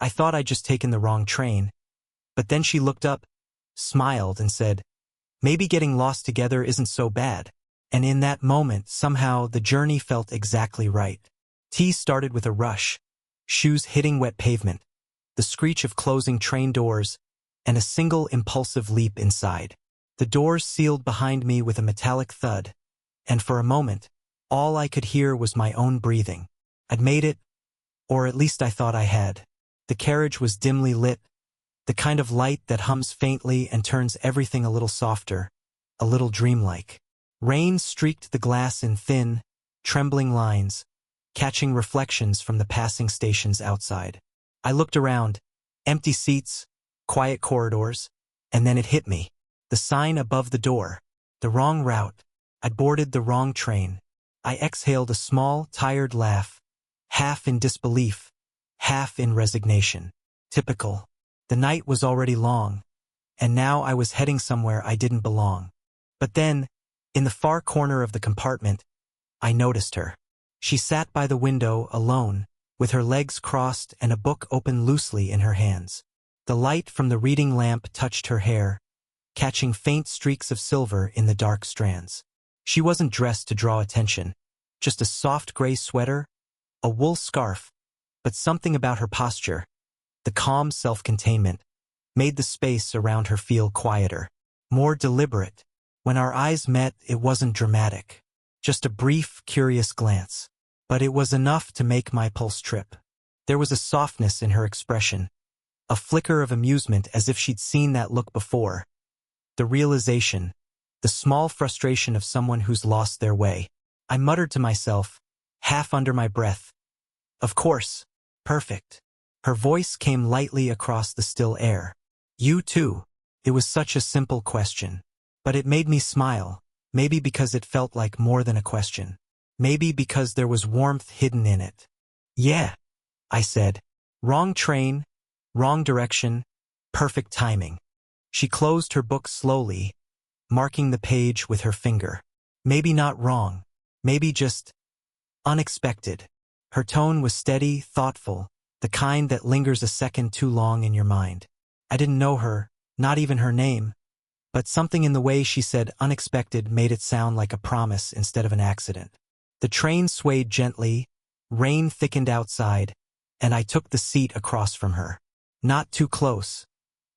I thought I'd just taken the wrong train. But then she looked up, smiled, and said, "Maybe getting lost together isn't so bad." And in that moment, somehow, the journey felt exactly right. Tea started with a rush, shoes hitting wet pavement, the screech of closing train doors, and a single impulsive leap inside. The doors sealed behind me with a metallic thud, and for a moment, all I could hear was my own breathing. I'd made it, or at least I thought I had. The carriage was dimly lit, the kind of light that hums faintly and turns everything a little softer, a little dreamlike. Rain streaked the glass in thin, trembling lines, catching reflections from the passing stations outside. I looked around, empty seats, quiet corridors, and then it hit me. The sign above the door. The wrong route. I'd boarded the wrong train. I exhaled a small, tired laugh, half in disbelief, half in resignation. Typical. The night was already long, and now I was heading somewhere I didn't belong. But then, in the far corner of the compartment, I noticed her. She sat by the window, alone, with her legs crossed and a book open loosely in her hands. The light from the reading lamp touched her hair, catching faint streaks of silver in the dark strands. She wasn't dressed to draw attention, just a soft gray sweater, a wool scarf, but something about her posture, the calm self-containment, made the space around her feel quieter, more deliberate. When our eyes met, it wasn't dramatic, just a brief, curious glance. But it was enough to make my pulse trip. There was a softness in her expression, a flicker of amusement as if she'd seen that look before. The realization, the small frustration of someone who's lost their way. I muttered to myself, half under my breath, "Of course, perfect." Her voice came lightly across the still air. "You too." It was such a simple question. But it made me smile, maybe because it felt like more than a question. Maybe because there was warmth hidden in it. "Yeah," I said. "Wrong train, wrong direction, perfect timing." She closed her book slowly, marking the page with her finger. Maybe not wrong, maybe just unexpected. Her tone was steady, thoughtful, the kind that lingers a second too long in your mind. I didn't know her, not even her name, but something in the way she said unexpected made it sound like a promise instead of an accident. The train swayed gently, rain thickened outside, and I took the seat across from her. Not too close,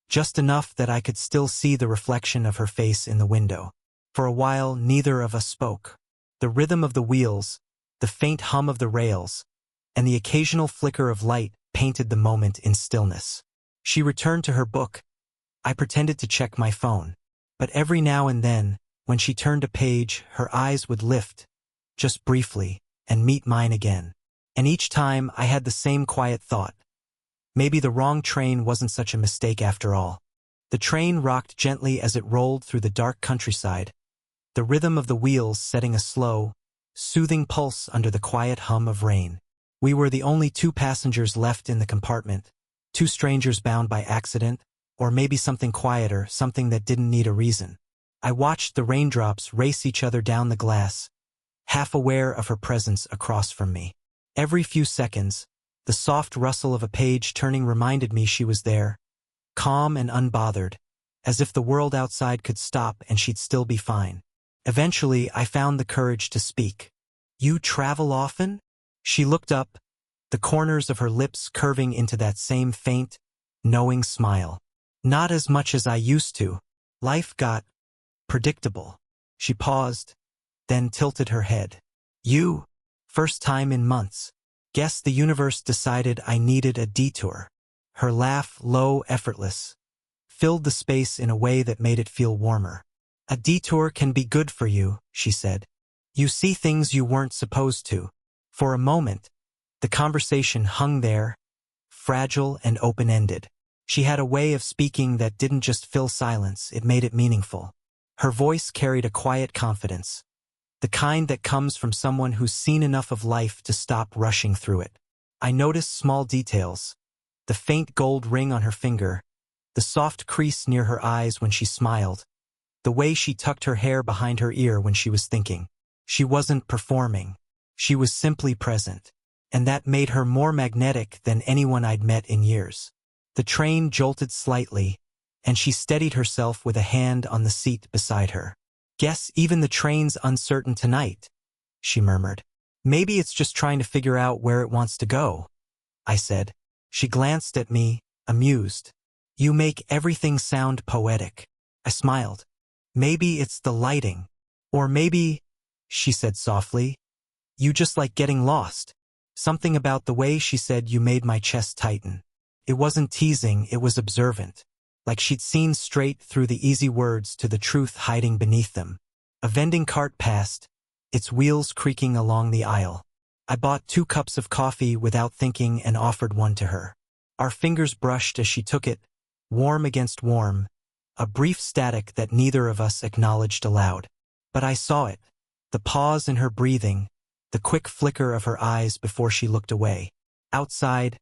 just enough that I could still see the reflection of her face in the window. For a while, neither of us spoke. The rhythm of the wheels, the faint hum of the rails, and the occasional flicker of light painted the moment in stillness. She returned to her book. I pretended to check my phone. But every now and then, when she turned a page, her eyes would lift, just briefly, and meet mine again. And each time I had the same quiet thought. Maybe the wrong train wasn't such a mistake after all. The train rocked gently as it rolled through the dark countryside, the rhythm of the wheels setting a slow, soothing pulse under the quiet hum of rain. We were the only two passengers left in the compartment, two strangers bound by accident, or maybe something quieter, something that didn't need a reason. I watched the raindrops race each other down the glass, half aware of her presence across from me. Every few seconds, the soft rustle of a page turning reminded me she was there, calm and unbothered, as if the world outside could stop and she'd still be fine. Eventually, I found the courage to speak. "You travel often?" She looked up, the corners of her lips curving into that same faint, knowing smile. "Not as much as I used to. Life got predictable." She paused, then tilted her head. "You? First time in months. Guess the universe decided I needed a detour." Her laugh, low, effortless, filled the space in a way that made it feel warmer. "A detour can be good for you," she said. "You see things you weren't supposed to." For a moment, the conversation hung there, fragile and open-ended. She had a way of speaking that didn't just fill silence, it made it meaningful. Her voice carried a quiet confidence, the kind that comes from someone who's seen enough of life to stop rushing through it. I noticed small details, the faint gold ring on her finger, the soft crease near her eyes when she smiled, the way she tucked her hair behind her ear when she was thinking. She wasn't performing. She was simply present. and that made her more magnetic than anyone I'd met in years. The train jolted slightly, and she steadied herself with a hand on the seat beside her. "Guess even the train's uncertain tonight," she murmured. "Maybe it's just trying to figure out where it wants to go," I said. She glanced at me, amused. "You make everything sound poetic." I smiled. "Maybe it's the lighting. Or maybe," she said softly, "you just like getting lost." Something about the way she said "you" made my chest tighten. It wasn't teasing, it was observant. Like she'd seen straight through the easy words to the truth hiding beneath them. A vending cart passed, its wheels creaking along the aisle. I bought 2 cups of coffee without thinking and offered one to her. Our fingers brushed as she took it, warm against warm, a brief static that neither of us acknowledged aloud. But I saw it, the pause in her breathing, the quick flicker of her eyes before she looked away. Outside,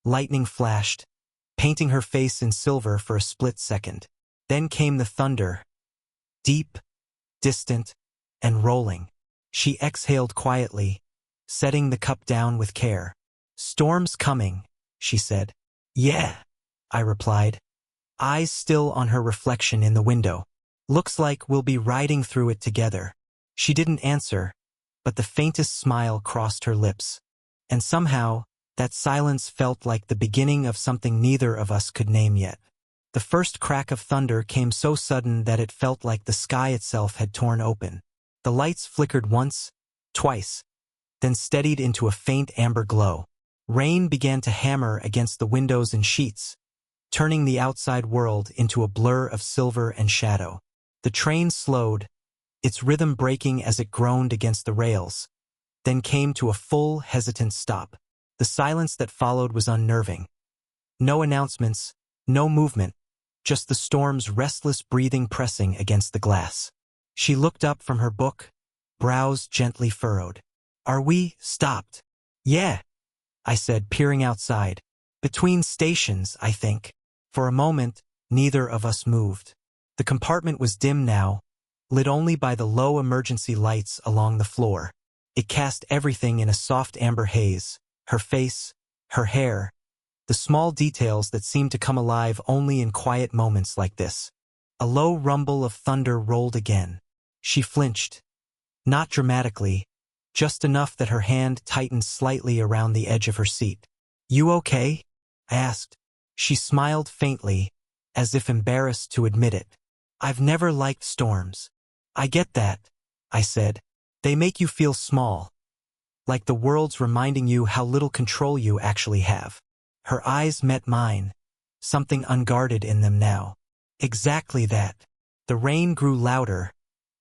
lightning flashed, painting her face in silver for a split second. Then came the thunder, deep, distant, and rolling. She exhaled quietly, setting the cup down with care. "Storm's coming," she said. "Yeah," I replied, eyes still on her reflection in the window. "Looks like we'll be riding through it together." She didn't answer, but the faintest smile crossed her lips. And somehow, that silence felt like the beginning of something neither of us could name yet. The first crack of thunder came so sudden that it felt like the sky itself had torn open. The lights flickered once, twice, then steadied into a faint amber glow. Rain began to hammer against the windows and sheets, turning the outside world into a blur of silver and shadow. The train slowed, its rhythm breaking as it groaned against the rails, then came to a full, hesitant stop. The silence that followed was unnerving. No announcements, no movement, just the storm's restless breathing pressing against the glass. She looked up from her book, brows gently furrowed. "Are we stopped?" "Yeah," I said, peering outside. "Between stations, I think." For a moment, neither of us moved. The compartment was dim now, lit only by the low emergency lights along the floor. It cast everything in a soft amber haze. Her face, her hair, the small details that seemed to come alive only in quiet moments like this. A low rumble of thunder rolled again. She flinched. Not dramatically, just enough that her hand tightened slightly around the edge of her seat. "You okay?" I asked. She smiled faintly, as if embarrassed to admit it. "I've never liked storms." "I get that," I said. "They make you feel small. Like the world's reminding you how little control you actually have." Her eyes met mine, something unguarded in them now. "Exactly that." The rain grew louder,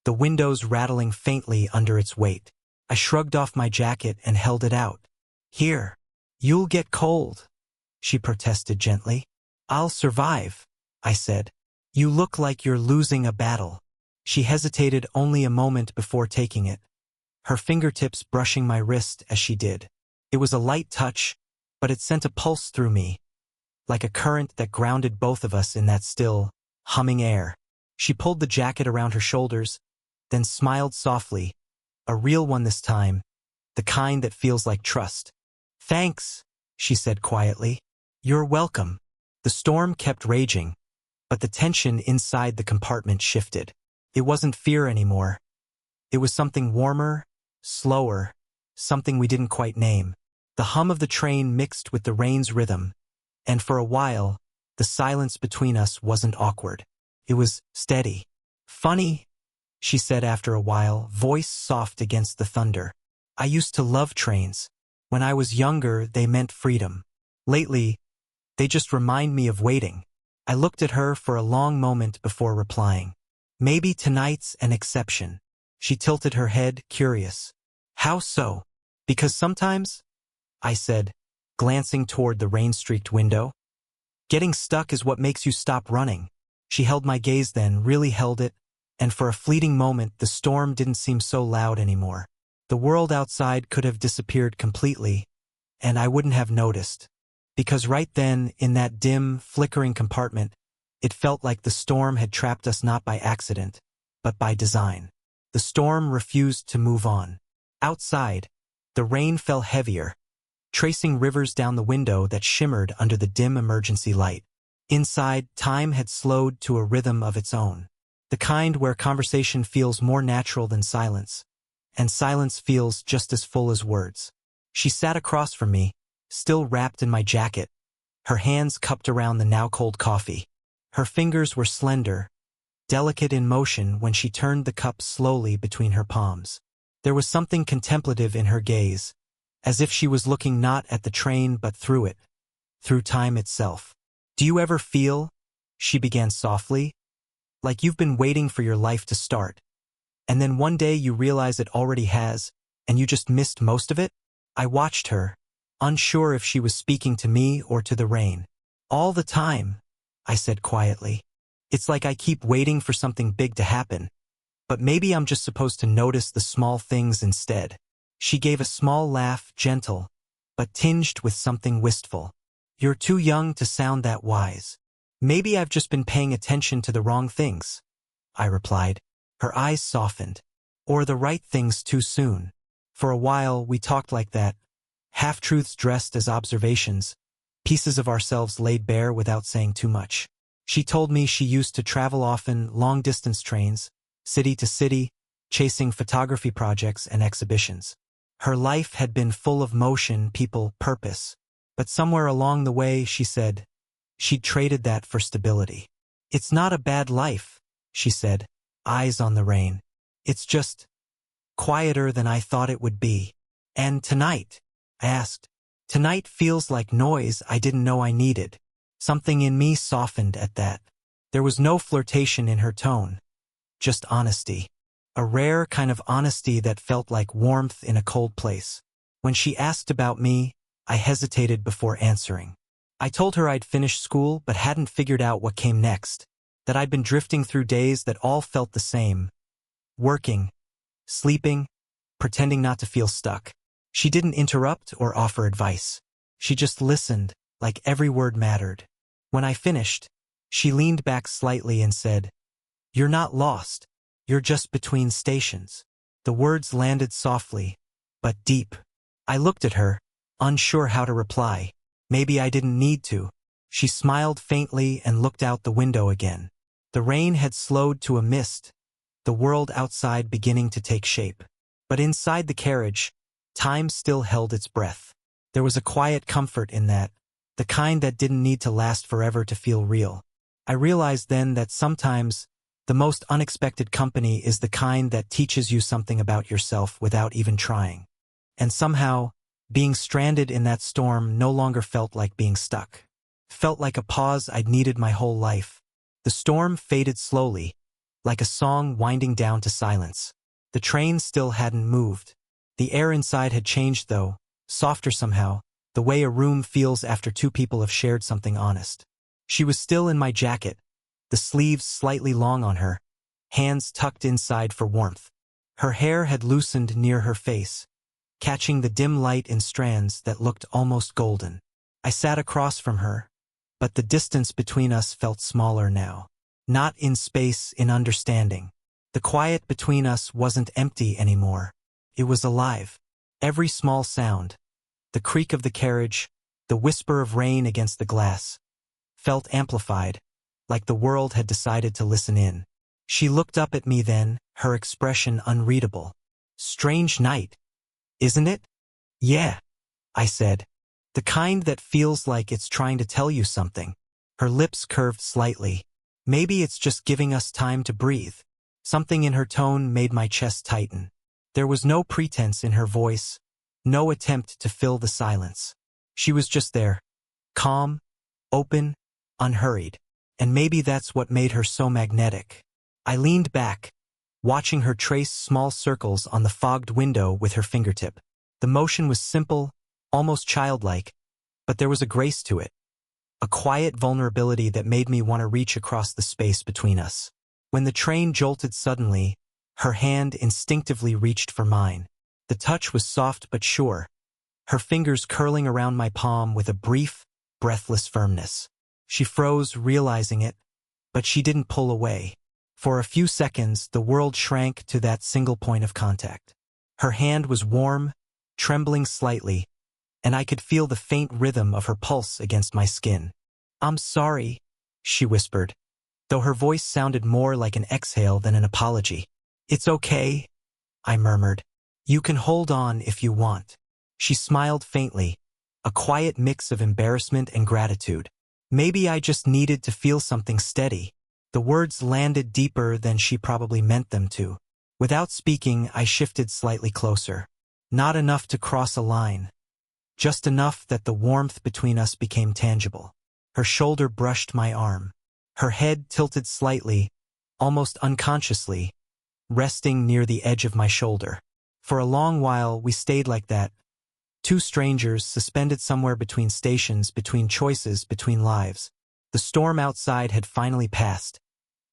the windows rattling faintly under its weight. I shrugged off my jacket and held it out. "Here. You'll get cold," she protested gently. "I'll survive," I said. "You look like you're losing a battle." She hesitated only a moment before taking it, her fingertips brushing my wrist as she did. It was a light touch, but it sent a pulse through me, like a current that grounded both of us in that still, humming air. She pulled the jacket around her shoulders, then smiled softly, a real one this time, the kind that feels like trust. "Thanks," she said quietly. "You're welcome." The storm kept raging, but the tension inside the compartment shifted. It wasn't fear anymore. It was something warmer, slower, something we didn't quite name. The hum of the train mixed with the rain's rhythm, and for a while, the silence between us wasn't awkward. It was steady. "Funny," she said after a while, voice soft against the thunder. "I used to love trains. When I was younger, they meant freedom. Lately, they just remind me of waiting." I looked at her for a long moment before replying. "Maybe tonight's an exception." She tilted her head, curious. "How so?" "Because sometimes," I said, glancing toward the rain-streaked window, "getting stuck is what makes you stop running." She held my gaze then, really held it, and for a fleeting moment the storm didn't seem so loud anymore. The world outside could have disappeared completely, and I wouldn't have noticed. Because right then, in that dim, flickering compartment, it felt like the storm had trapped us not by accident, but by design. The storm refused to move on. Outside, the rain fell heavier, tracing rivers down the window that shimmered under the dim emergency light. Inside, time had slowed to a rhythm of its own. The kind where conversation feels more natural than silence, and silence feels just as full as words. She sat across from me, still wrapped in my jacket, her hands cupped around the now-cold coffee. Her fingers were slender, delicate in motion when she turned the cup slowly between her palms. There was something contemplative in her gaze, as if she was looking not at the train but through it, through time itself. "Do you ever feel," she began softly, "like you've been waiting for your life to start, and then one day you realize it already has, and you just missed most of it?" I watched her, unsure if she was speaking to me or to the rain. "All the time," I said quietly. "It's like I keep waiting for something big to happen, but maybe I'm just supposed to notice the small things instead." She gave a small laugh, gentle, but tinged with something wistful. "You're too young to sound that wise. Maybe I've just been paying attention to the wrong things," I replied. Her eyes softened. "Or the right things too soon." For a while we talked like that, half-truths dressed as observations, pieces of ourselves laid bare without saying too much. She told me she used to travel often, long-distance trains, city to city, chasing photography projects and exhibitions. Her life had been full of motion, people, purpose. But somewhere along the way, she said, she'd traded that for stability. "It's not a bad life," she said, eyes on the rain. "It's just quieter than I thought it would be." "And tonight?" I asked. "Tonight feels like noise I didn't know I needed." Something in me softened at that. There was no flirtation in her tone, just honesty. A rare kind of honesty that felt like warmth in a cold place. When she asked about me, I hesitated before answering. I told her I'd finished school but hadn't figured out what came next, that I'd been drifting through days that all felt the same. Working, sleeping, pretending not to feel stuck. She didn't interrupt or offer advice. She just listened, like every word mattered. When I finished, she leaned back slightly and said, "You're not lost. You're just between stations." The words landed softly, but deep. I looked at her, unsure how to reply. Maybe I didn't need to. She smiled faintly and looked out the window again. The rain had slowed to a mist, the world outside beginning to take shape. But inside the carriage, time still held its breath. There was a quiet comfort in that, the kind that didn't need to last forever to feel real. I realized then that sometimes the most unexpected company is the kind that teaches you something about yourself without even trying. And somehow, being stranded in that storm no longer felt like being stuck. Felt like a pause I'd needed my whole life. The storm faded slowly, like a song winding down to silence. The train still hadn't moved. The air inside had changed though, softer somehow, the way a room feels after two people have shared something honest. She was still in my jacket, the sleeves slightly long on her, hands tucked inside for warmth. Her hair had loosened near her face, catching the dim light in strands that looked almost golden. I sat across from her, but the distance between us felt smaller now. Not in space, in understanding. The quiet between us wasn't empty anymore. It was alive. Every small sound, the creak of the carriage, the whisper of rain against the glass, felt amplified, like the world had decided to listen in. She looked up at me then, her expression unreadable. "Strange night, isn't it?" "Yeah," I said. "The kind that feels like it's trying to tell you something." Her lips curved slightly. "Maybe it's just giving us time to breathe." Something in her tone made my chest tighten. There was no pretense in her voice, no attempt to fill the silence. She was just there, calm, open, unhurried. And maybe that's what made her so magnetic. I leaned back, watching her trace small circles on the fogged window with her fingertip. The motion was simple, almost childlike, but there was a grace to it, a quiet vulnerability that made me want to reach across the space between us. When the train jolted suddenly, her hand instinctively reached for mine. The touch was soft but sure, her fingers curling around my palm with a brief, breathless firmness. She froze, realizing it, but she didn't pull away. For a few seconds, the world shrank to that single point of contact. Her hand was warm, trembling slightly, and I could feel the faint rhythm of her pulse against my skin. "I'm sorry," she whispered, though her voice sounded more like an exhale than an apology. "It's okay," I murmured. "You can hold on if you want." She smiled faintly, a quiet mix of embarrassment and gratitude. Maybe I just needed to feel something steady. The words landed deeper than she probably meant them to. Without speaking, I shifted slightly closer. Not enough to cross a line. Just enough that the warmth between us became tangible. Her shoulder brushed my arm. Her head tilted slightly, almost unconsciously, resting near the edge of my shoulder. For a long while, we stayed like that. Two strangers suspended somewhere between stations, between choices, between lives. The storm outside had finally passed,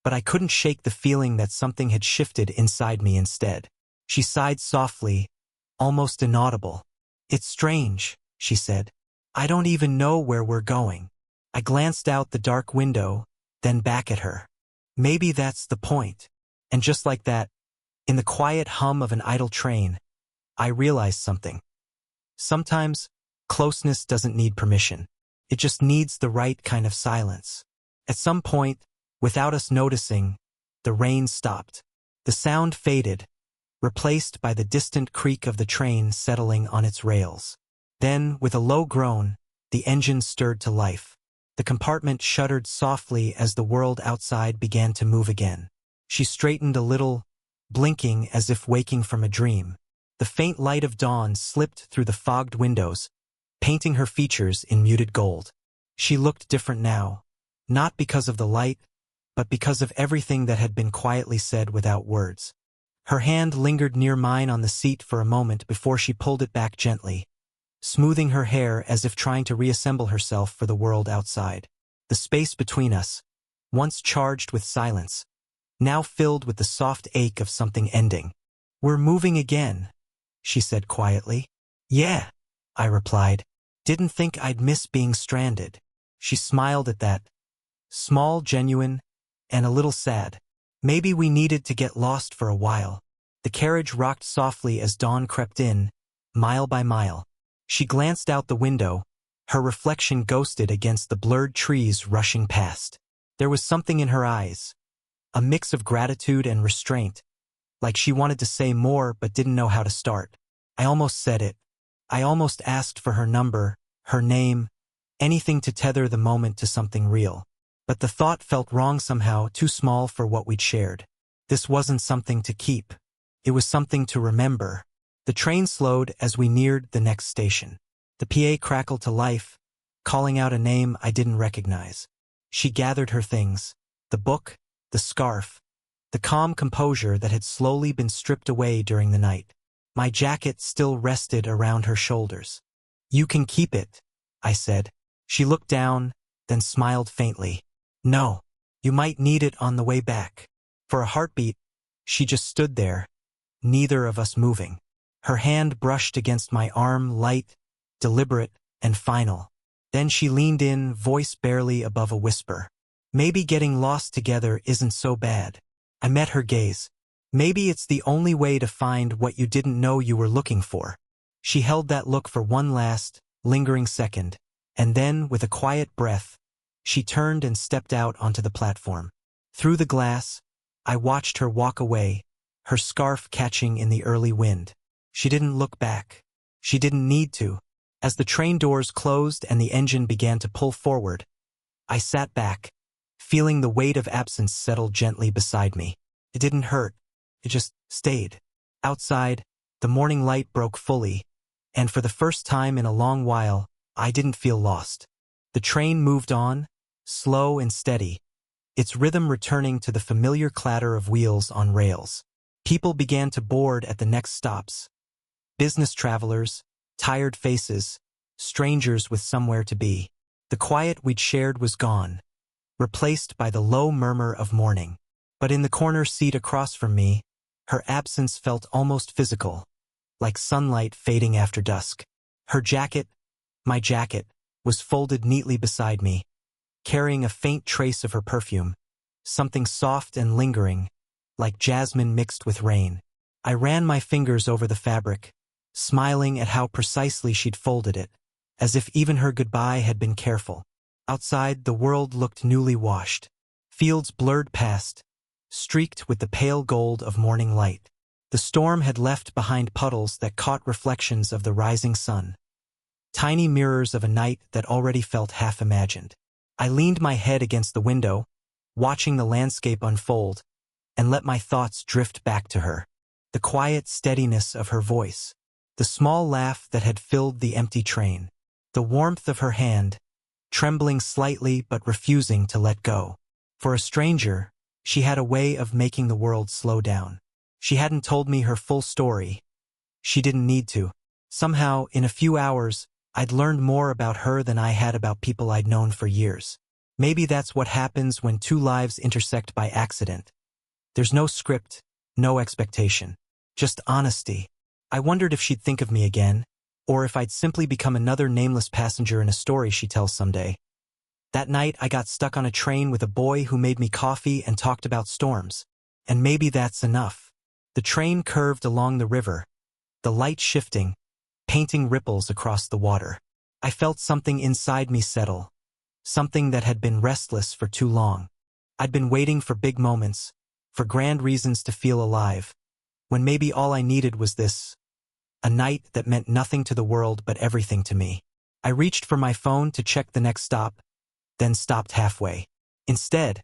but I couldn't shake the feeling that something had shifted inside me instead. She sighed softly, almost inaudible. "It's strange," she said. "I don't even know where we're going." I glanced out the dark window, then back at her. Maybe that's the point. And just like that, in the quiet hum of an idle train, I realized something. Sometimes, closeness doesn't need permission. It just needs the right kind of silence. At some point, without us noticing, the rain stopped. The sound faded, replaced by the distant creak of the train settling on its rails. Then, with a low groan, the engine stirred to life. The compartment shuddered softly as the world outside began to move again. She straightened a little, blinking as if waking from a dream. The faint light of dawn slipped through the fogged windows, painting her features in muted gold. She looked different now, not because of the light, but because of everything that had been quietly said without words. Her hand lingered near mine on the seat for a moment before she pulled it back gently, smoothing her hair as if trying to reassemble herself for the world outside. The space between us, once charged with silence, now filled with the soft ache of something ending. "We're moving again," she said quietly. "Yeah," I replied. "Didn't think I'd miss being stranded." She smiled at that, small, genuine, and a little sad. Maybe we needed to get lost for a while. The carriage rocked softly as dawn crept in, mile by mile. She glanced out the window, her reflection ghosted against the blurred trees rushing past. There was something in her eyes, a mix of gratitude and restraint, like she wanted to say more but didn't know how to start. I almost said it. I almost asked for her number, her name, anything to tether the moment to something real. But the thought felt wrong somehow, too small for what we'd shared. This wasn't something to keep. It was something to remember. The train slowed as we neared the next station. The PA crackled to life, calling out a name I didn't recognize. She gathered her things, the book, the scarf, the calm composure that had slowly been stripped away during the night. My jacket still rested around her shoulders. "You can keep it," I said. She looked down, then smiled faintly. "No, you might need it on the way back." For a heartbeat, she just stood there, neither of us moving. Her hand brushed against my arm, light, deliberate, and final. Then she leaned in, voice barely above a whisper. "Maybe getting lost together isn't so bad." I met her gaze. "Maybe it's the only way to find what you didn't know you were looking for." She held that look for one last, lingering second, and then, with a quiet breath, she turned and stepped out onto the platform. Through the glass, I watched her walk away, her scarf catching in the early wind. She didn't look back. She didn't need to. As the train doors closed and the engine began to pull forward, I sat back, feeling the weight of absence settle gently beside me. It didn't hurt. It just stayed. Outside, the morning light broke fully, and for the first time in a long while, I didn't feel lost. The train moved on, slow and steady, its rhythm returning to the familiar clatter of wheels on rails. People began to board at the next stops. Business travelers, tired faces, strangers with somewhere to be. The quiet we'd shared was gone, replaced by the low murmur of morning. But in the corner seat across from me, her absence felt almost physical, like sunlight fading after dusk. Her jacket, my jacket, was folded neatly beside me, carrying a faint trace of her perfume, something soft and lingering, like jasmine mixed with rain. I ran my fingers over the fabric, smiling at how precisely she'd folded it. as if even her goodbye had been careful. Outside, the world looked newly washed. Fields blurred past, streaked with the pale gold of morning light. The storm had left behind puddles that caught reflections of the rising sun, tiny mirrors of a night that already felt half-imagined. I leaned my head against the window, watching the landscape unfold, and let my thoughts drift back to her. The quiet steadiness of her voice, the small laugh that had filled the empty train, the warmth of her hand, trembling slightly but refusing to let go. For a stranger, she had a way of making the world slow down. She hadn't told me her full story. She didn't need to. Somehow, in a few hours, I'd learned more about her than I had about people I'd known for years. Maybe that's what happens when two lives intersect by accident. There's no script, no expectation, just honesty. I wondered if she'd think of me again, or if I'd simply become another nameless passenger in a story she tells someday. That night, I got stuck on a train with a boy who made me coffee and talked about storms. And maybe that's enough. The train curved along the river, the light shifting, painting ripples across the water. I felt something inside me settle, something that had been restless for too long. I'd been waiting for big moments, for grand reasons to feel alive, when maybe all I needed was this, a night that meant nothing to the world but everything to me. I reached for my phone to check the next stop, then stopped halfway. Instead,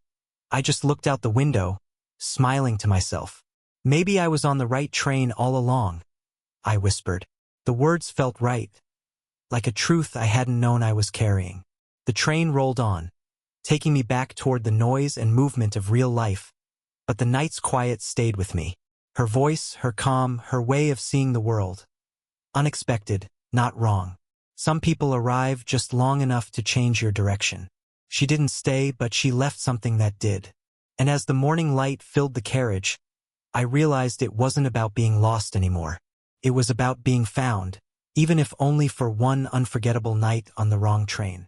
I just looked out the window, smiling to myself. Maybe I was on the right train all along, I whispered. The words felt right, like a truth I hadn't known I was carrying. The train rolled on, taking me back toward the noise and movement of real life, but the night's quiet stayed with me. Her voice, her calm, her way of seeing the world. Unexpected, not wrong. Some people arrive just long enough to change your direction. She didn't stay, but she left something that did. And as the morning light filled the carriage, I realized it wasn't about being lost anymore. It was about being found, even if only for one unforgettable night on the wrong train.